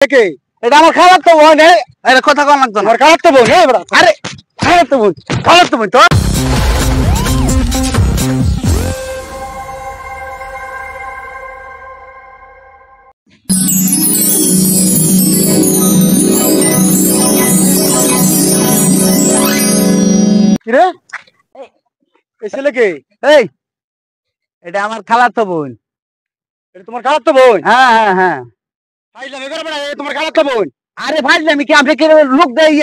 কে এটা আমার খালার তো বোন আরে কথা কম লাগতো না খালার তো বোন আরে খালার তো বোন তো কি রে এই ছেলে কে এই এটা আমার খালার তো বোন এটা তোমার খালার তো বোন হ্যাঁ হ্যাঁ হ্যাঁ ফাইজলামি করে বেড়া তোমার খালার তো বোন আরে ফাইজলামি কি আপনি কি লোক দেই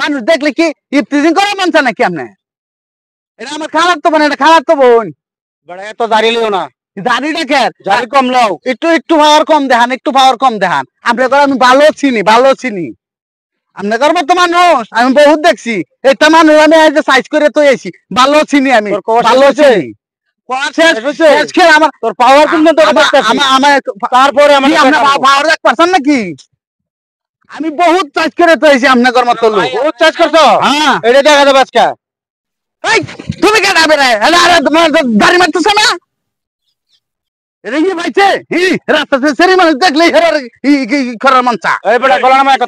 মানুষ দেখলে কি ইফতিজিং করে মন চায় নাকি আপনি এটা আমার খালার তো বোন এটা খালার তো বোন বেড়া এত দাঁড়িয়ে লিও না দাঁড়িয়ে কে দাঁড়ি কম লাও একটু একটু পাওয়ার কম দেখান একটু পাওয়ার কম দেখান আপনার করে আমি ভালো চিনি আপনার করবো তো মানুষ আমি বহুত দেখছি এটা মানুষ আমি সাইজ করে তো এসি ভালো চিনি আমি ভালো চিনি নাকি আমি বহুত চাষ করে তো এসি আপনার মতো বহুত চাষ করছো এটা দেখা যাবে আজকে তুমি কে যাবে তোমার গাড়ি মারতেছ না এটা কি ভাইছে রাস্তা সেরি মানুষ দেখলে করার মন চা গলা নামায়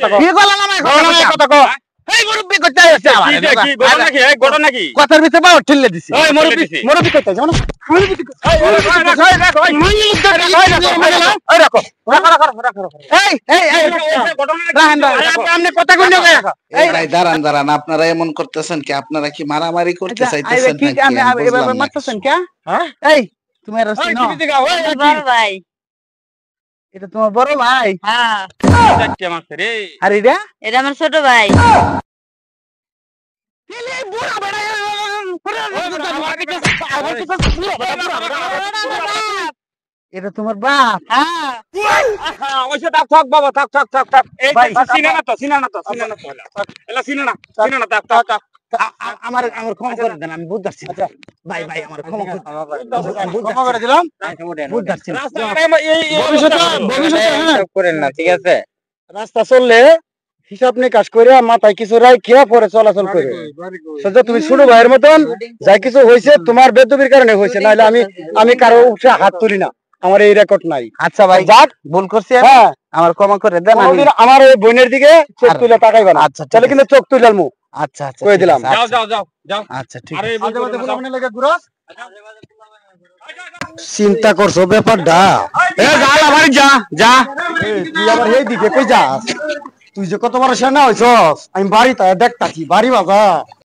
কথা কো এই মুরব্বি করতে আসছে কি গড় নাকি এই গড় নাকি কথার ভিতরে বাও ঠেলে দিছি এই মুরব্বি করতে যাও না মুরব্বি এই রাখো এই আপনি কথা কই না এই ভাই দাঁড়ান আপনারা এমন করতেছেন কি আপনারা কি মারামারি করতে চাইতেছেন নাকি আমি এভাবে মারতেছেন কি হ্যাঁ এই তুমি রাস্তা নাও বড় ভাই এটা তোমার বড় ভাই হ্যাঁ এটা আমার রে আর এটা আমার ছোট ভাই এটা তোমার বাপ হ্যাঁ ওইসে থাক বাবা থাক এই সিনা না তো এলা সিনা না থাক আমার ক্ষমা করে দেন আমি বুঝ যাচ্ছি ভাই আমার ক্ষমা করে দিলাম বুঝ যাচ্ছি ভবিষ্যতে করেন না ঠিক আছে রাস্তা চললে হিসাব নিকাশ করে মাথায় কিছু রাখিয়া পরে চলাচল করে সোজা তুমি ছোট ভাইয়ের মতন যা কিছু হয়েছে তোমার বেদবির কারণে হয়েছে নাহলে আমি কারো উঠে হাত তুলি না আমার এই রেকর্ড নাই আচ্ছা ভাই যাক ভুল করছি হ্যাঁ আমার ক্ষমা করে দেন আমার ওই বোনের দিকে চোখ তুলে তাকাইবা না আচ্ছা তাহলে কিন্তু চোখ তুইলাল মু আচ্ছা কই দিলাম যাও আচ্ছা ঠিক আছে আজে বাজে বলে লাগে গুরস চিন্তা করছো ব্যাপারটা যা বাড়ি যা তুই আবার এই দিকে কই যাস তুই যে কত বড় সেনা হইছস আমি বাড়িতে দেখতাছি বাড়ি বাবা